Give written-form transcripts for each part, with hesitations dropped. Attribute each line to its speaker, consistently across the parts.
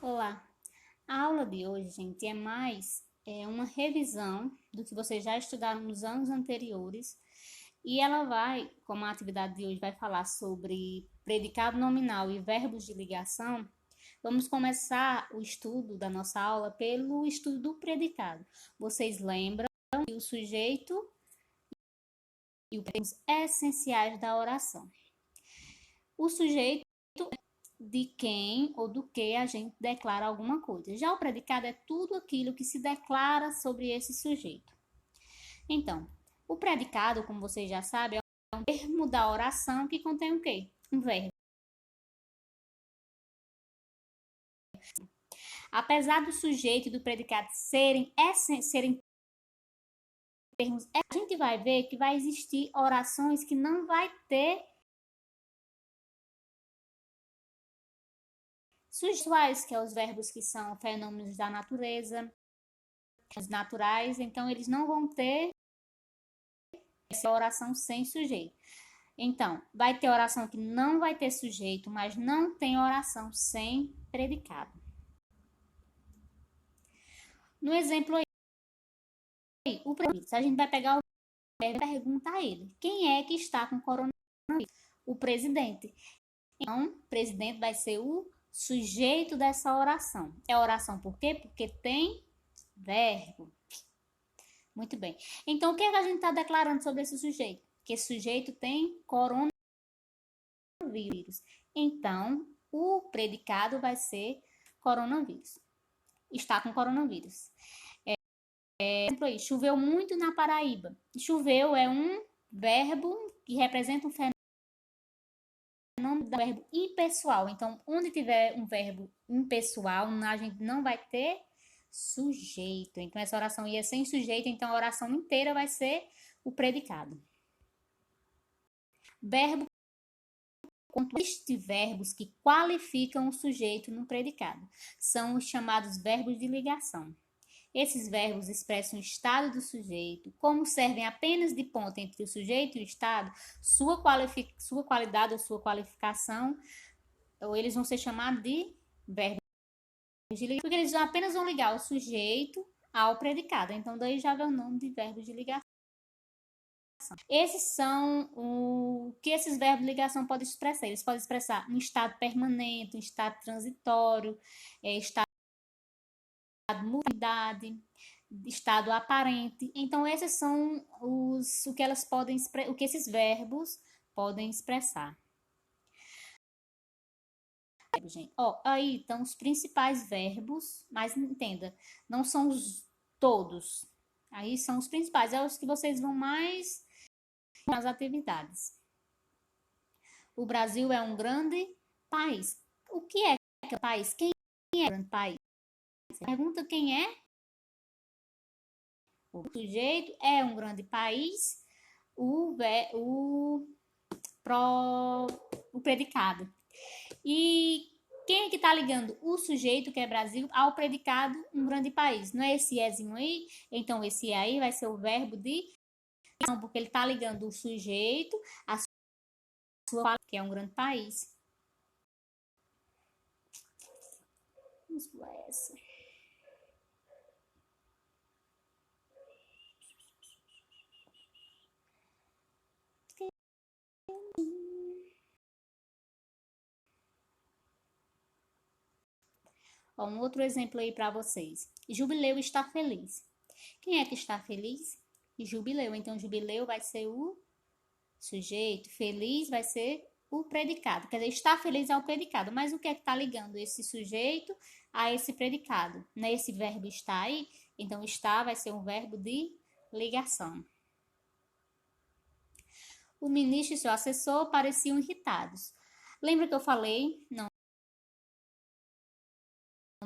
Speaker 1: Olá! A aula de hoje, gente, uma revisão do que vocês já estudaram nos anos anteriores e ela vai, como a atividade de hoje vai falar sobre predicado nominal e verbos de ligação, vamos começar o estudo da nossa aula pelo estudo do predicado. Vocês lembram que o sujeito e os termos essenciais da oração. O sujeito de quem ou do que a gente declara alguma coisa. Já o predicado é tudo aquilo que se declara sobre esse sujeito. Então, o predicado, como vocês já sabem, é um termo da oração que contém o quê? Um verbo. Apesar do sujeito e do predicado serem termos, a gente vai ver que vai existir orações que não vai ter sujeitos, que é os verbos que são fenômenos da natureza, os naturais, então eles não vão ter essa oração sem sujeito. Então, vai ter oração que não vai ter sujeito, mas não tem oração sem predicado. No exemplo aí, o presidente, a gente vai pegar o verbo e perguntar a ele: quem é que está com coronavírus? O presidente. Então, o presidente vai ser o sujeito dessa oração. É oração por quê? Porque tem verbo. Muito bem. Então, o que a gente está declarando sobre esse sujeito? Que esse sujeito tem coronavírus. Então, o predicado vai ser coronavírus. Está com coronavírus. Exemplo aí, choveu muito na Paraíba. Choveu é um verbo que representa um fenômeno do verbo impessoal. Então, onde tiver um verbo impessoal, a gente não vai ter sujeito. Então, essa oração ia sem sujeito, então a oração inteira vai ser o predicado. Verbo de verbos que qualificam o sujeito no predicado. São os chamados verbos de ligação. Esses verbos expressam o estado do sujeito, como servem apenas de ponte entre o sujeito e o estado, sua qualidade ou sua qualificação, ou eles vão ser chamados de verbos de ligação, porque eles apenas vão ligar o sujeito ao predicado. Então, daí já vem o nome de verbos de ligação. Esses são o que esses verbos de ligação podem expressar. Eles podem expressar um estado permanente, um estado transitório, estado de mudança, estado aparente. Então, esses são o que esses verbos podem expressar. Gente, aí estão os principais verbos, mas entenda, não são todos. Aí são os principais, é os que vocês vão mais nas atividades. O Brasil é um grande país. O que é um país? Quem é um grande país? Pergunta quem é. O sujeito é um grande país. O predicado. E quem é que está ligando o sujeito, que é Brasil, ao predicado, um grande país? Não é esse ézinho aí? Então, esse aí vai ser o verbo de ligação, porque ele está ligando o sujeito a sua, que é um grande país. Vamos por essa. Um outro exemplo aí para vocês. Jubileu está feliz. Quem é que está feliz? Jubileu. Então, jubileu vai ser o sujeito, feliz vai ser o predicado. Quer dizer, está feliz é o predicado. Mas o que é que está ligando esse sujeito a esse predicado? Nesse verbo está aí, então está vai ser um verbo de ligação. O ministro e seu assessor pareciam irritados. Lembra que eu falei? Não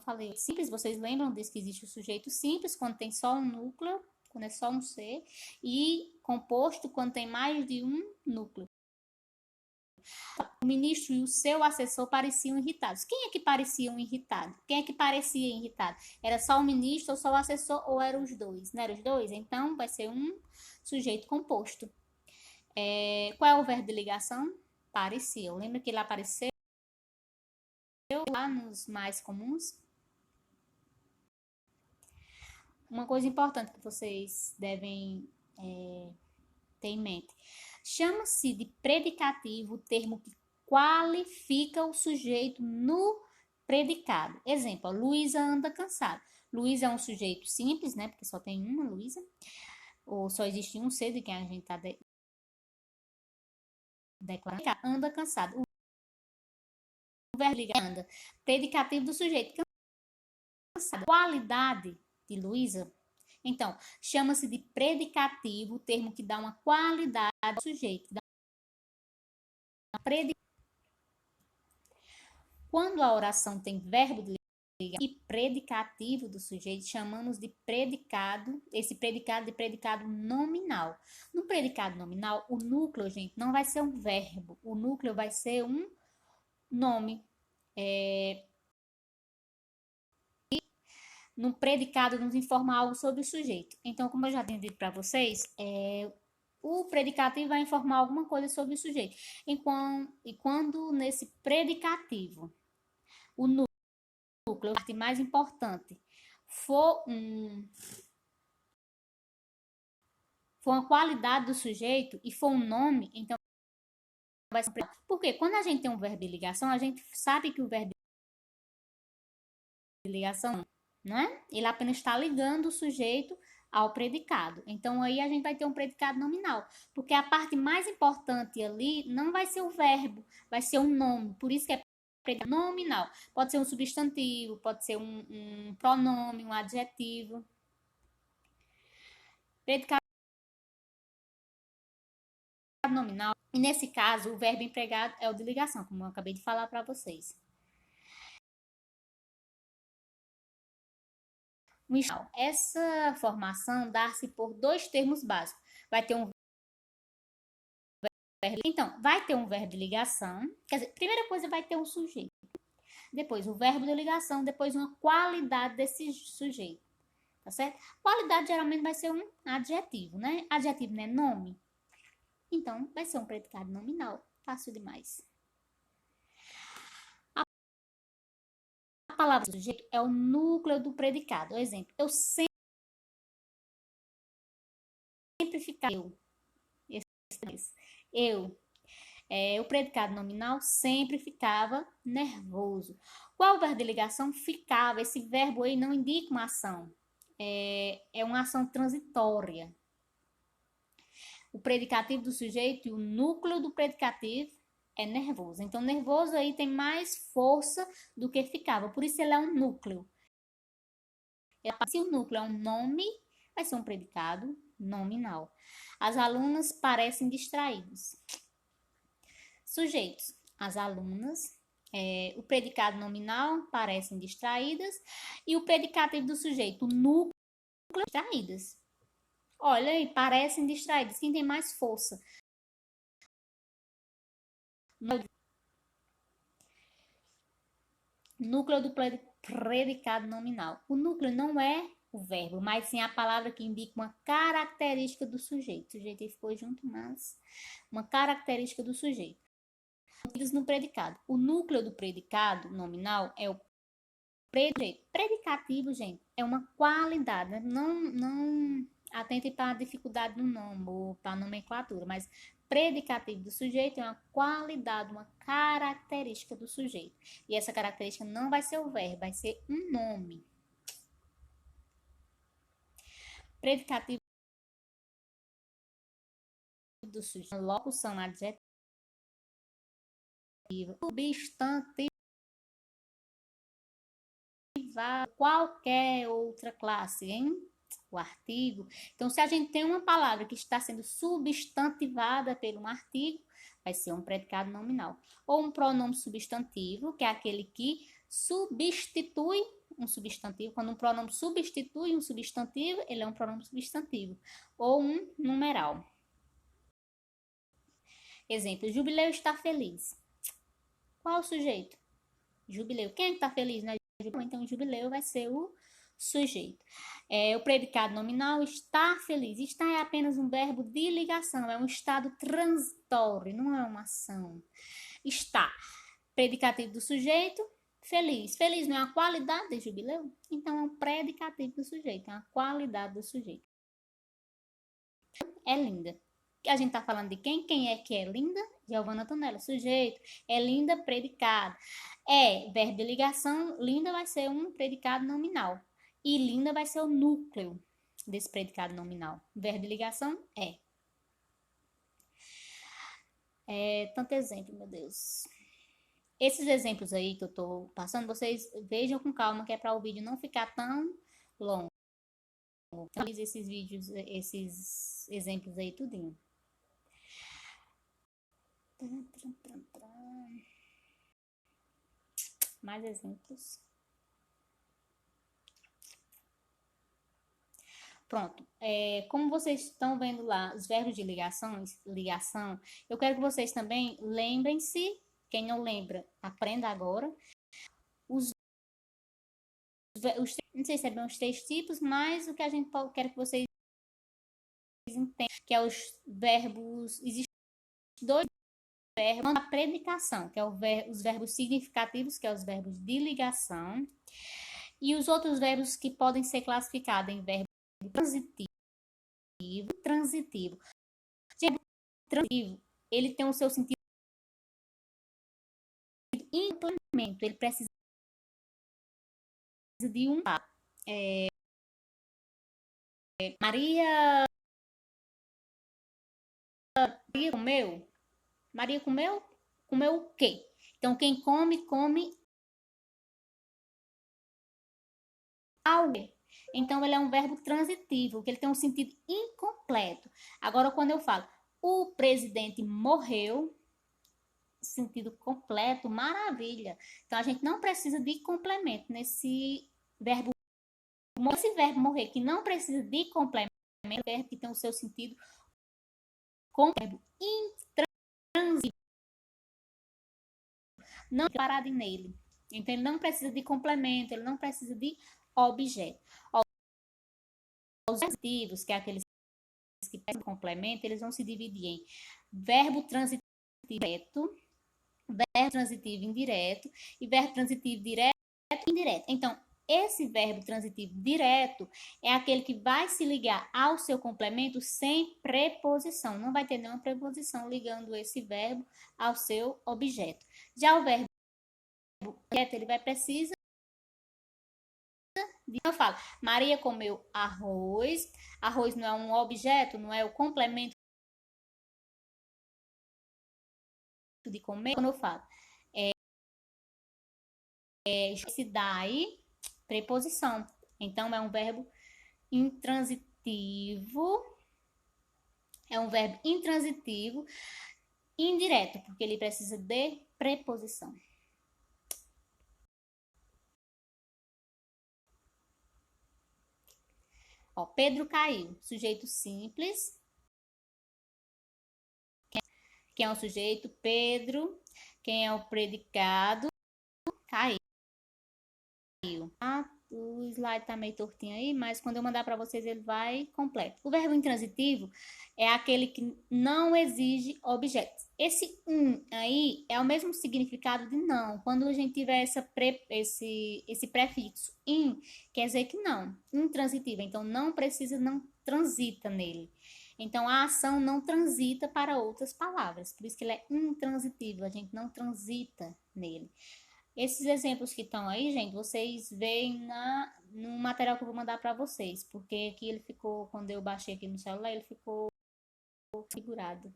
Speaker 1: falei simples, vocês lembram disso que existe o sujeito simples quando tem só um núcleo, quando é só um ser, e composto quando tem mais de um núcleo. O ministro e o seu assessor pareciam irritados. Quem é que pareciam irritados? Quem é que parecia irritado? Era só o ministro ou só o assessor ou eram os dois? Não eram os dois? Então vai ser um sujeito composto. Qual é o verbo de ligação? Pareciam. Lembra que ele apareceu lá nos mais comuns? uma coisa importante que vocês devem ter em mente. Chama-se de predicativo o termo que qualifica o sujeito no predicado. Exemplo, Luísa anda cansada. Luísa é um sujeito simples, né? Porque só tem uma Luísa. Ou só existe um ser de quem a gente está declarando. Anda cansado. O verbo ligar anda. Predicativo do sujeito. Cansado. Qualidade de Luísa. Então, chama-se de predicativo o termo que dá uma qualidade ao sujeito. Quando a oração tem verbo de ligar e predicativo do sujeito, chamamos de predicado, esse predicado de predicado nominal. No predicado nominal, o núcleo, gente, não vai ser um verbo, o núcleo vai ser um nome. No predicado nos informa algo sobre o sujeito. Então, como eu já tinha dito para vocês, o predicativo vai informar alguma coisa sobre o sujeito. E quando nesse predicativo, o núcleo, a parte mais importante, for uma qualidade do sujeito e for um nome, então vai ser. Porque quando a gente tem um verbo de ligação, a gente sabe que o verbo de ligação, né? Ele apenas está ligando o sujeito ao predicado. Então aí a gente vai ter um predicado nominal, porque a parte mais importante ali não vai ser o verbo, vai ser um nome. Por isso que é predicado nominal. Pode ser um substantivo, pode ser um pronome, um adjetivo. Predicado nominal. E nesse caso, o verbo empregado é o de ligação, como eu acabei de falar para vocês. Essa formação dá-se por dois termos básicos. Vai ter um verbo. Então, vai ter um verbo de ligação. Quer dizer, primeira coisa vai ter um sujeito. Depois o verbo de ligação, depois uma qualidade desse sujeito. Tá certo? Qualidade geralmente vai ser um adjetivo, né? Adjetivo não é nome. Então, vai ser um predicado nominal. Fácil demais. A palavra sujeito é o núcleo do predicado. Exemplo, eu sempre ficava eu. O predicado nominal sempre ficava nervoso. Qual o verbo de ligação? Ficava. Esse verbo aí não indica uma ação. É uma ação transitória. O predicativo do sujeito e o núcleo do predicativo é nervoso. Então, nervoso aí tem mais força do que ficava. Por isso, ele é um núcleo. Se o núcleo é um nome, vai ser um predicado nominal. As alunas parecem distraídas. Sujeitos. As alunas. O predicado nominal parecem distraídas. E o predicativo do sujeito, o núcleo, distraídas. Olha aí, parecem distraídas. Quem tem mais força? Núcleo do predicado nominal. O núcleo não é o verbo, mas sim a palavra que indica uma característica do sujeito. O sujeito ficou junto, mas uma característica do sujeito. No predicado. O núcleo do predicado nominal é o predicativo, gente. É uma qualidade. Não atente para a dificuldade no nome ou para a nomenclatura, mas predicativo do sujeito é uma qualidade, uma característica do sujeito. E essa característica não vai ser o verbo, vai ser um nome. Predicativo do sujeito, locução adjetiva, substantivo, qualquer outra classe, hein? O artigo. Então, se a gente tem uma palavra que está sendo substantivada por um artigo, vai ser um predicado nominal. Ou um pronome substantivo, que é aquele que substitui um substantivo. Quando um pronome substitui um substantivo, ele é um pronome substantivo. Ou um numeral. Exemplo, Jubileu está feliz. Qual o sujeito? Jubileu. Quem é que está feliz, né? Então, o Jubileu vai ser o sujeito. O predicado nominal, estar feliz. Estar é apenas um verbo de ligação, é um estado transitório, não é uma ação. Está, predicativo do sujeito, Feliz. Feliz não é a qualidade de jubileu? Então é um predicativo do sujeito, é a qualidade do sujeito. É linda. A gente tá falando de quem? Quem é que é linda? Giovanna Tonella. Sujeito. É linda, predicado. É verbo de ligação. Linda vai ser um predicado nominal. E linda vai ser o núcleo desse predicado nominal. Verbo de ligação é. Tanto exemplo, meu Deus. Esses exemplos aí que eu tô passando, vocês vejam com calma, que é para o vídeo não ficar tão longo. Então, esses vídeos, esses exemplos aí, tudinho. Mais exemplos. Pronto. Como vocês estão vendo lá os verbos de ligação, eu quero que vocês também lembrem-se, quem não lembra, aprenda agora, não sei se é bem os 3 tipos, mas o que a gente quer que vocês entendam, que é os verbos, existem 2 verbos, a predicação, que é os verbos significativos, que é os verbos de ligação, e os outros verbos que podem ser classificados em verbo transitivo, transitivo. Transitivo, ele tem o seu sentido implemento, ele precisa de um Maria comeu. Maria comeu? Comeu o quê? Então, quem come, come algo. Então, ele é um verbo transitivo, que ele tem um sentido incompleto. Agora, quando eu falo, o presidente morreu, sentido completo, maravilha. Então, a gente não precisa de complemento nesse verbo. Esse verbo morrer, que não precisa de complemento, é um verbo que tem o seu sentido com o verbo intransitivo. Não parado nele. Então, ele não precisa de complemento, ele não precisa de objeto. Os transitivos, que é aqueles que têm complemento, eles vão se dividir em verbo transitivo direto, verbo transitivo indireto e verbo transitivo direto e indireto. Então, esse verbo transitivo direto é aquele que vai se ligar ao seu complemento sem preposição. Não vai ter nenhuma preposição ligando esse verbo ao seu objeto. Já o verbo direto, ele vai precisar eu falo, Maria comeu arroz. Arroz não é um objeto, não é o complemento de comer. Quando eu falo, se dá aí preposição. Então, é um verbo intransitivo. É um verbo intransitivo indireto, porque ele precisa de preposição. Ó, Pedro caiu. Sujeito simples. Quem é o sujeito? Pedro. Quem é o predicado? Caiu. O slide tá meio tortinho aí, mas quando eu mandar para vocês ele vai completo. O verbo intransitivo é aquele que não exige objetos. Esse aí é o mesmo significado de não. Quando a gente tiver esse prefixo in, quer dizer que não. Intransitivo, então não precisa, não transita nele. Então a ação não transita para outras palavras. Por isso que ele é intransitivo, a gente não transita nele. Esses exemplos que estão aí, gente, vocês veem no material que eu vou mandar para vocês, porque aqui ele ficou, quando eu baixei aqui no celular, ele ficou figurado.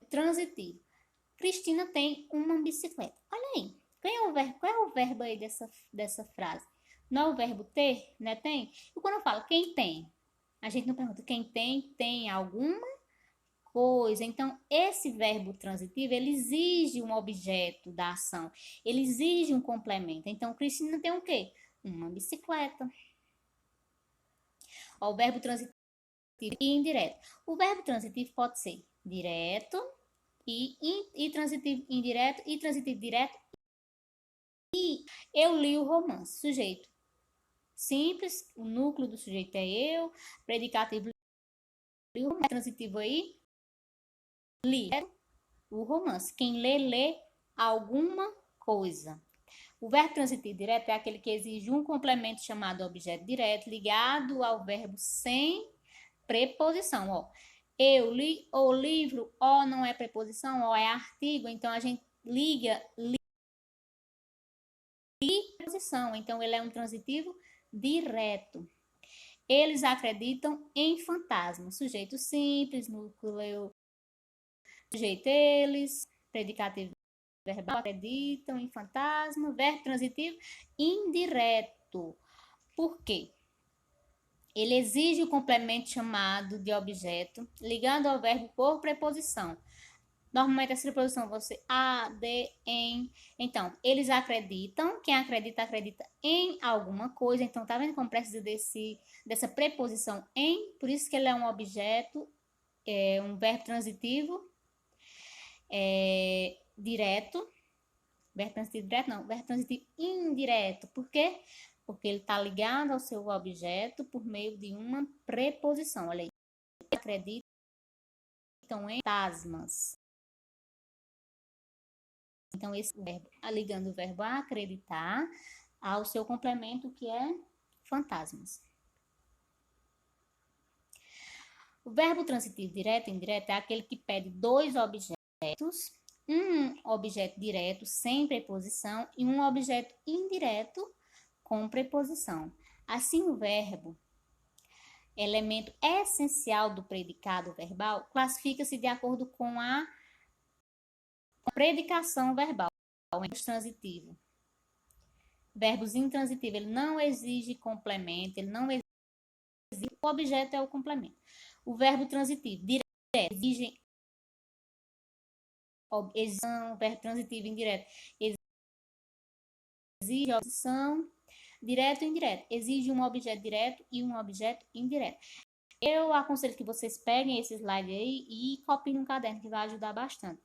Speaker 1: Transitivo. Cristina tem uma bicicleta. Olha aí, qual é o verbo aí dessa frase? Não é o verbo ter, né? Tem? E quando eu falo quem tem, a gente não pergunta quem tem alguma coisa. Então, esse verbo transitivo, ele exige um objeto da ação. Ele exige um complemento. Então, Cristina tem o quê? Uma bicicleta. Ó, o verbo transitivo e indireto. O verbo transitivo pode ser direto e transitivo indireto e transitivo direto. E eu li o romance. Sujeito simples, o núcleo do sujeito é eu. Predicativo li o romance. Transitivo aí, li o romance. Quem lê alguma coisa. O verbo transitivo direto é aquele que exige um complemento chamado objeto direto ligado ao verbo sem preposição. Ó, eu li o livro, o não é preposição, o é artigo, então a gente liga preposição, então ele é um transitivo direto. Eles acreditam em fantasmas. Sujeito simples, núcleo, sujeito eles, predicativo verbal, acreditam em fantasma, verbo transitivo indireto. Por quê? Ele exige o complemento chamado de objeto, ligando ao verbo por preposição. Normalmente essa preposição vai ser a, de, em. Então, eles acreditam, quem acredita, acredita em alguma coisa. Então, tá vendo como precisa dessa preposição em? Por isso que ele é um objeto, um verbo transitivo direto. Verbo transitivo direto não, verbo transitivo indireto. Por quê? Porque ele está ligado ao seu objeto por meio de uma preposição. Olha aí. Acreditam em fantasmas. Então, esse verbo, ligando o verbo acreditar ao seu complemento, que é fantasmas. O verbo transitivo direto e indireto é aquele que pede dois objetos, um objeto direto sem preposição e um objeto indireto com preposição. Assim, o verbo, elemento essencial do predicado verbal, classifica-se de acordo com a predicação verbal, transitivo. Verbos intransitivos, ele não exige complemento, ele não exige, o objeto é o complemento. O verbo transitivo, direto, exige exige, verbo transitivo indireto, exige oposição, direto e indireto, exige um objeto direto e um objeto indireto. Eu aconselho que vocês peguem esse slide aí e copiem no caderno, que vai ajudar bastante.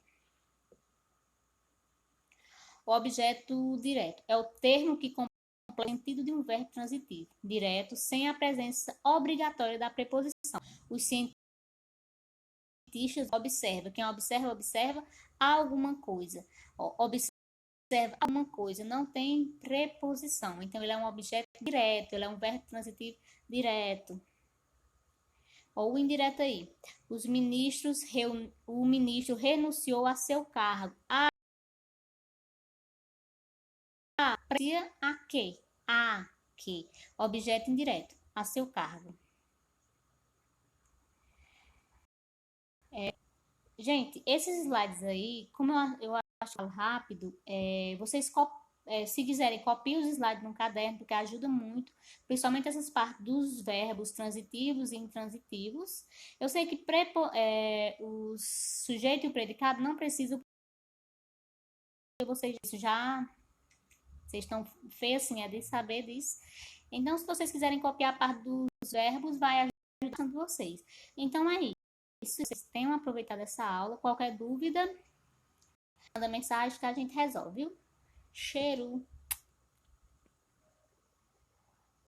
Speaker 1: O objeto direto é o termo que completa o sentido de um verbo transitivo direto sem a presença obrigatória da preposição. Os cientistas observam, quem observa, observa alguma coisa. Observa alguma coisa, não tem preposição. Então, ele é um objeto direto, ele é um verbo transitivo direto. Ou indireto aí. O ministro renunciou a seu cargo. A quê? A que. Objeto indireto. A seu cargo. Gente, esses slides aí, como eu acho rápido, vocês se quiserem, copiem os slides no caderno, porque ajuda muito, principalmente essas partes dos verbos transitivos e intransitivos. Eu sei que o sujeito e o predicado não precisam, vocês estão feios assim, é de saber disso. Então, se vocês quiserem copiar a parte dos verbos, vai ajudando vocês. Então, é isso. Se vocês tenham aproveitado essa aula, qualquer dúvida, manda mensagem que a gente resolve, viu? Cheiro!